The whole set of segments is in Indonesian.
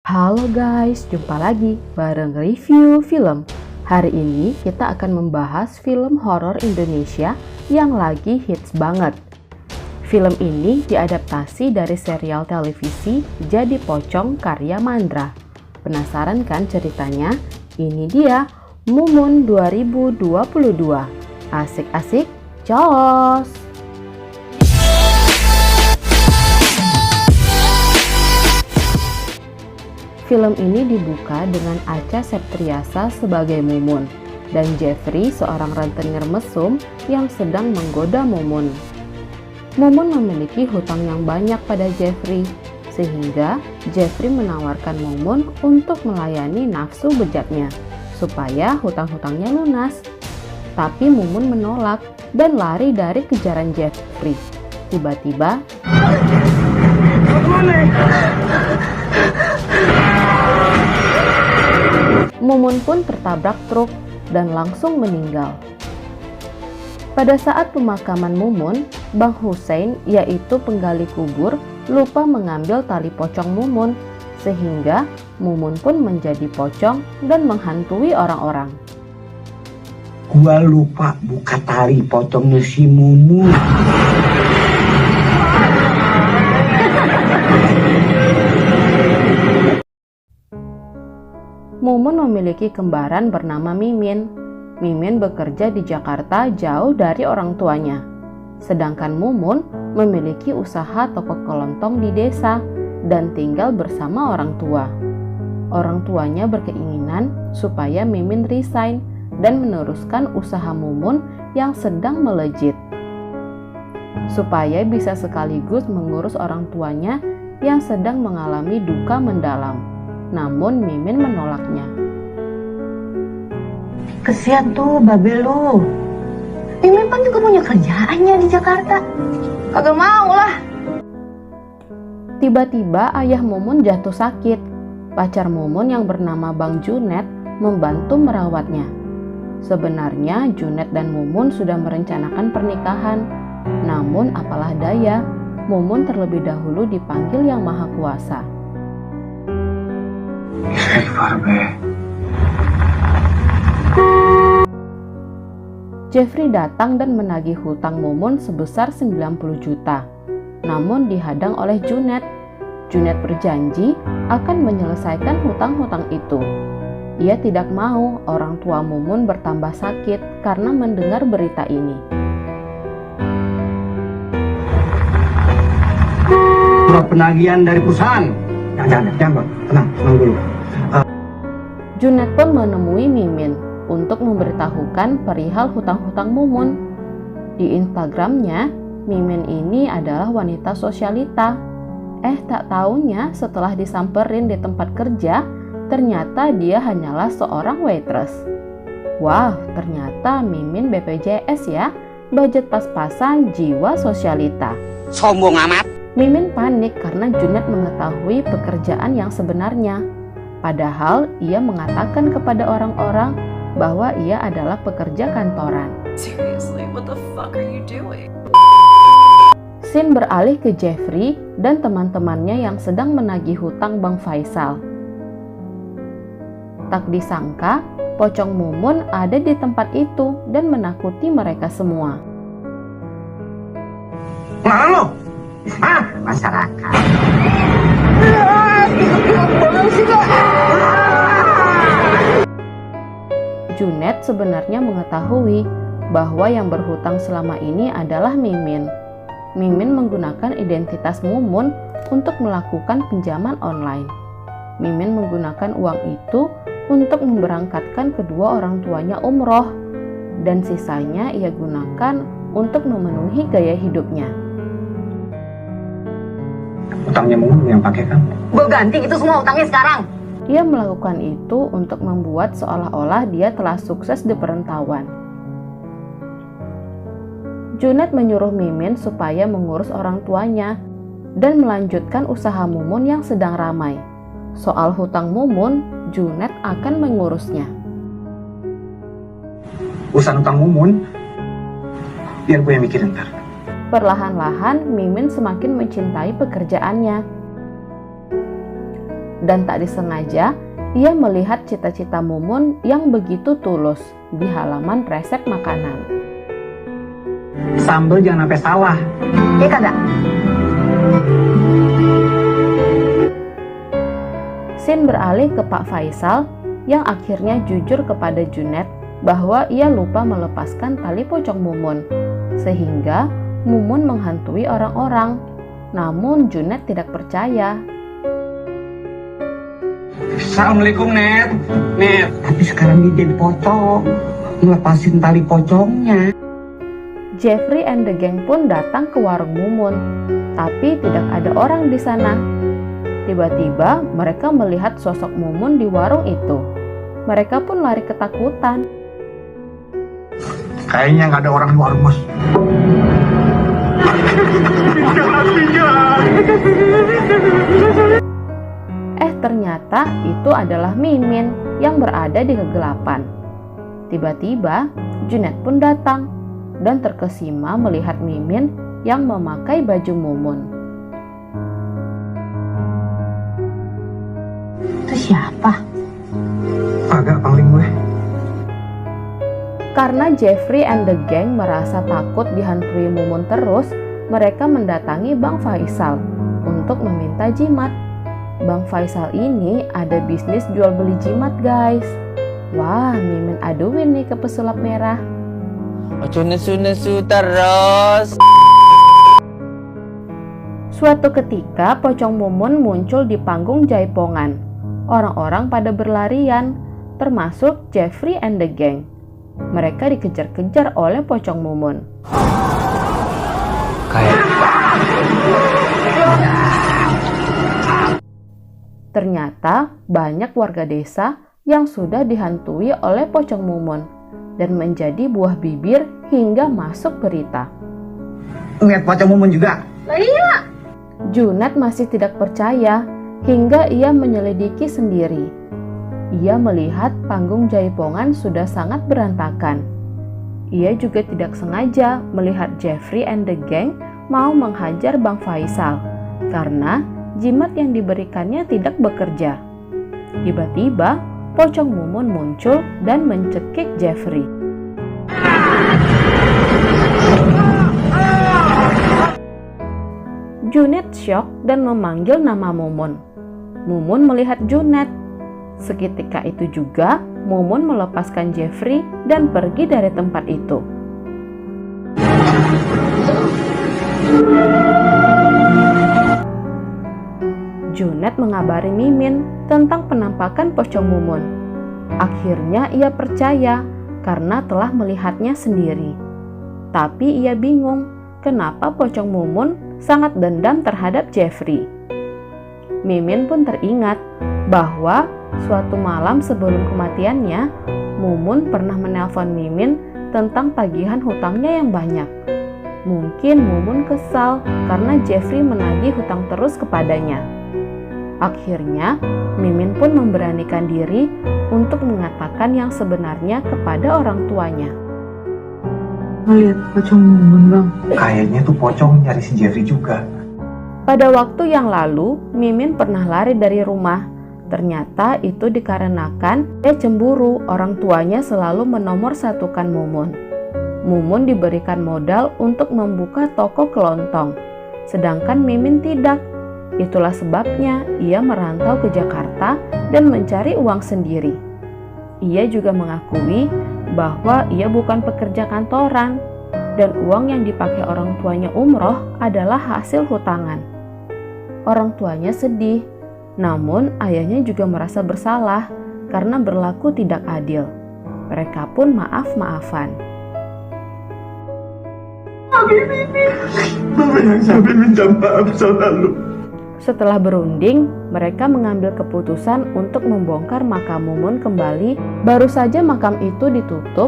Halo guys, jumpa lagi bareng review film. Hari ini kita akan membahas film horor Indonesia yang lagi hits banget. Film ini diadaptasi dari serial televisi Jadi Pocong karya Mandra. Penasaran kan ceritanya? Ini dia Mumun 2022. Asik-asik, jos! Film ini dibuka dengan Acha Septriasa sebagai Mumun dan Jeffrey seorang rentenir mesum yang sedang menggoda Mumun. Mumun memiliki hutang yang banyak pada Jeffrey, sehingga Jeffrey menawarkan Mumun untuk melayani nafsu bejatnya supaya hutang-hutangnya lunas. Tapi Mumun menolak dan lari dari kejaran Jeffrey. Tiba-tiba Mumun pun tertabrak truk dan langsung meninggal. Pada saat pemakaman Mumun, Bang Hussein, yaitu penggali kubur, lupa mengambil tali pocong Mumun, sehingga Mumun pun menjadi pocong dan menghantui orang-orang. Gua lupa buka tali pocongnya si Mumun. Mumun memiliki kembaran bernama Mimin. Mimin bekerja di Jakarta jauh dari orang tuanya. Sedangkan Mumun memiliki usaha toko kelontong di desa dan tinggal bersama orang tua. Orang tuanya berkeinginan supaya Mimin resign dan meneruskan usaha Mumun yang sedang melejit, supaya bisa sekaligus mengurus orang tuanya yang sedang mengalami duka mendalam. Namun Mimin menolaknya. Kesian tuh babe lu. Mimin kan juga punya kerjaannya di Jakarta. Kagak mau lah. Tiba-tiba ayah Mumun jatuh sakit. Pacar Mumun yang bernama Bang Junet membantu merawatnya. Sebenarnya Junet dan Mumun sudah merencanakan pernikahan. Namun apalah daya, Mumun terlebih dahulu dipanggil Yang Maha Kuasa. Jeffrey datang dan menagih hutang Mumun sebesar 90 juta. Namun dihadang oleh Junet. Junet berjanji akan menyelesaikan hutang-hutang itu. Ia tidak mau orang tua Mumun bertambah sakit karena mendengar berita ini. Surat penagihan dari perusahaan. Jangan, tenang dulu. Junet pun menemui Mimin untuk memberitahukan perihal hutang-hutang Mumun. Di Instagramnya, Mimin ini adalah wanita sosialita. Tak taunya setelah disamperin di tempat kerja, ternyata dia hanyalah seorang waitress. Wah, ternyata Mimin BPJS ya, budget pas-pasan, jiwa sosialita. Sombong amat. Mimin panik karena Junet mengetahui pekerjaan yang sebenarnya. Padahal ia mengatakan kepada orang-orang bahwa ia adalah pekerja kantoran. Seriously, what the fuck are you doing? Scene beralih ke Jeffrey dan teman-temannya yang sedang menagih hutang Bang Faisal. Tak disangka, pocong Mumun ada di tempat itu dan menakuti mereka semua. Mana lo? Masyarakat. Junet sebenarnya mengetahui bahwa yang berhutang selama ini adalah Mimin. Mimin menggunakan identitas Mumun untuk melakukan pinjaman online. Mimin menggunakan uang itu untuk memberangkatkan kedua orang tuanya umroh, dan sisanya ia gunakan untuk memenuhi gaya hidupnya. Utangnya Mumun yang pakai kan? Gue ganti itu semua utangnya sekarang. Ia melakukan itu untuk membuat seolah-olah dia telah sukses di perantauan. Junet menyuruh Mimin supaya mengurus orang tuanya dan melanjutkan usaha Mumun yang sedang ramai. Soal hutang Mumun, Junet akan mengurusnya. Urusan utang Mumun, biar gue yang mikirin ntar. Perlahan-lahan Mimin semakin mencintai pekerjaannya. dan tak disengaja ia melihat cita-cita Mumun yang begitu tulus di halaman resep makanan. Sambel jangan sampai salah. Iya kagak? Scene beralih ke Pak Faisal yang akhirnya jujur kepada Junet bahwa ia lupa melepaskan tali pocong Mumun, sehingga Mumun menghantui orang-orang. Namun Junet tidak percaya. Assalamualaikum, Net. Net, tapi sekarang dia jadi pocong. Melepasin tali pocongnya. Jeffrey and the gang pun datang ke warung Mumun, tapi tidak ada orang di sana. Tiba-tiba mereka melihat sosok Mumun di warung itu. Mereka pun lari ketakutan. Kayaknya nggak ada orang di warung, Bos. Ternyata itu adalah Mimin yang berada di kegelapan. Tiba-tiba Junet pun datang dan terkesima melihat Mimin yang memakai baju Mumun. Itu siapa? Agak paling gue. Karena Jeffrey and the gang merasa takut dihantui Mumun terus, mereka mendatangi Bang Faisal untuk meminta jimat. Bang Faisal ini ada bisnis jual beli jimat, guys. Wah, Mimin aduin nih ke pesulap merah. Ojo nesu-nesu terus. Suatu ketika pocong Mumun muncul di panggung jaipongan. Orang-orang pada berlarian, termasuk Jeffrey and the gang. Mereka dikejar-kejar oleh pocong Mumun. Ternyata banyak warga desa yang sudah dihantui oleh pocong Mumun dan menjadi buah bibir hingga masuk berita. Lihat pocong Mumun juga. Iya. Junet masih tidak percaya hingga ia menyelidiki sendiri. Ia melihat panggung jaipongan sudah sangat berantakan. Ia juga tidak sengaja melihat Jeffrey and the gang mau menghajar Bang Faisal karena jimat yang diberikannya tidak bekerja. Tiba-tiba pocong Mumun muncul dan mencekik Jeffrey. Junet syok dan memanggil nama Mumun. Mumun melihat Junet. Seketika itu juga Mumun melepaskan Jeffrey dan pergi dari tempat itu. Junet mengabari Mimin tentang penampakan pocong Mumun. Akhirnya ia percaya karena telah melihatnya sendiri. Tapi ia bingung kenapa pocong Mumun sangat dendam terhadap Jeffrey. Mimin pun teringat bahwa suatu malam sebelum kematiannya, Mumun pernah menelpon Mimin tentang tagihan hutangnya yang banyak. Mungkin Mumun kesal karena Jeffrey menagih hutang terus kepadanya. Akhirnya, Mimin pun memberanikan diri untuk mengatakan yang sebenarnya kepada orang tuanya. Ngeliat pocong Mumun, Bang. Kayaknya tuh pocong nyari si Jeffrey juga. Pada waktu yang lalu, Mimin pernah lari dari rumah. Ternyata itu dikarenakan dia cemburu orang tuanya selalu menomorsatukan Mumun. Mumun diberikan modal untuk membuka toko kelontong, sedangkan Mimin tidak. Itulah sebabnya ia merantau ke Jakarta dan mencari uang sendiri. Ia juga mengakui bahwa ia bukan pekerja kantoran dan uang yang dipakai orang tuanya umroh adalah hasil hutangan. Orang tuanya sedih, namun ayahnya juga merasa bersalah karena berlaku tidak adil. Mereka pun maaf-maafan. Sampai minta maaf sama lu. Setelah berunding, mereka mengambil keputusan untuk membongkar makam Mumun kembali. Baru saja makam itu ditutup,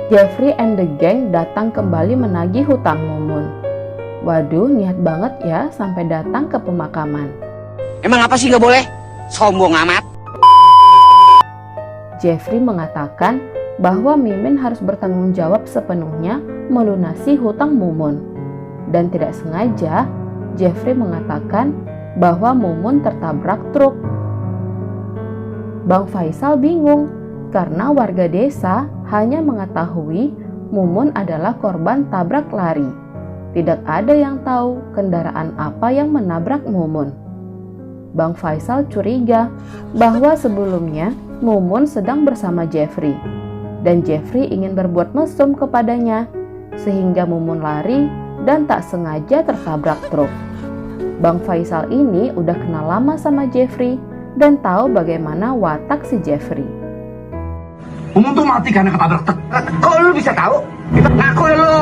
Jeffrey and the gang datang kembali menagih hutang Mumun. Waduh, niat banget ya sampai datang ke pemakaman. Emang apa sih nggak boleh? Sombong amat. Jeffrey mengatakan bahwa Mimin harus bertanggung jawab sepenuhnya melunasi hutang Mumun. Dan tidak sengaja, Jeffrey mengatakan bahwa Mumun tertabrak truk Bang Faisal bingung karena warga desa hanya mengetahui Mumun adalah korban tabrak lari. Tidak ada yang tahu kendaraan apa yang menabrak Mumun. Bang Faisal curiga bahwa sebelumnya Mumun sedang bersama Jeffrey dan Jeffrey ingin berbuat mesum kepadanya sehingga Mumun lari dan tak sengaja tertabrak truk. Bang Faisal ini udah kenal lama sama Jeffrey dan tahu bagaimana watak si Jeffrey. Mumun tuh mati karena ketabrak truk. Kok lu bisa tahu? Ngaku lu.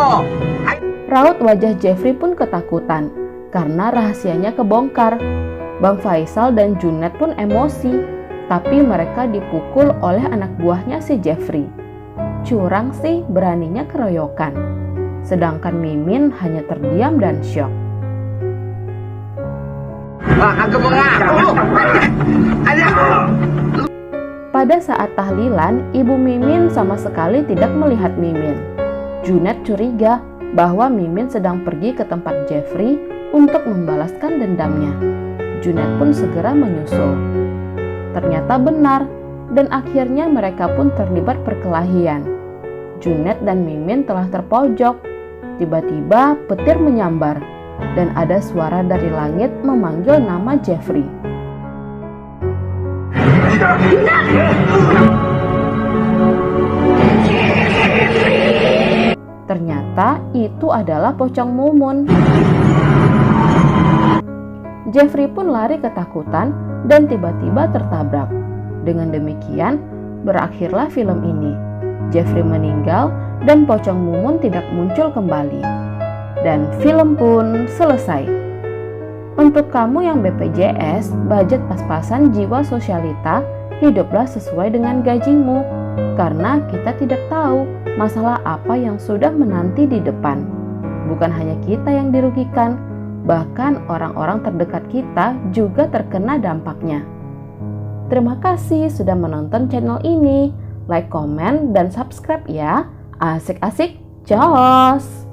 Raut wajah Jeffrey pun ketakutan karena rahasianya kebongkar. Bang Faisal dan Junet pun emosi, tapi mereka dipukul oleh anak buahnya si Jeffrey. Curang sih beraninya keroyokan. Sedangkan Mimin hanya terdiam dan syok. Aku mau ngaku. Pada saat tahlilan, Ibu Mimin sama sekali tidak melihat Mimin. Junet curiga bahwa Mimin sedang pergi ke tempat Jeffrey untuk membalaskan dendamnya. Junet pun segera menyusul. Ternyata benar, dan akhirnya mereka pun terlibat perkelahian. Junet dan Mimin telah terpojok. Tiba-tiba petir menyambar, dan ada suara dari langit memanggil nama Jeffrey. Ternyata itu adalah pocong Mumun. Jeffrey pun lari ketakutan dan tiba-tiba tertabrak. Dengan demikian, berakhirlah film ini. Jeffrey meninggal dan pocong Mumun tidak muncul kembali. Dan film pun selesai. Untuk kamu yang BPJS, budget pas-pasan jiwa sosialita, hiduplah sesuai dengan gajimu. Karena kita tidak tahu masalah apa yang sudah menanti di depan. Bukan hanya kita yang dirugikan, bahkan orang-orang terdekat kita juga terkena dampaknya. Terima kasih sudah menonton channel ini. Like, komen, dan subscribe ya. Asik-asik, jos!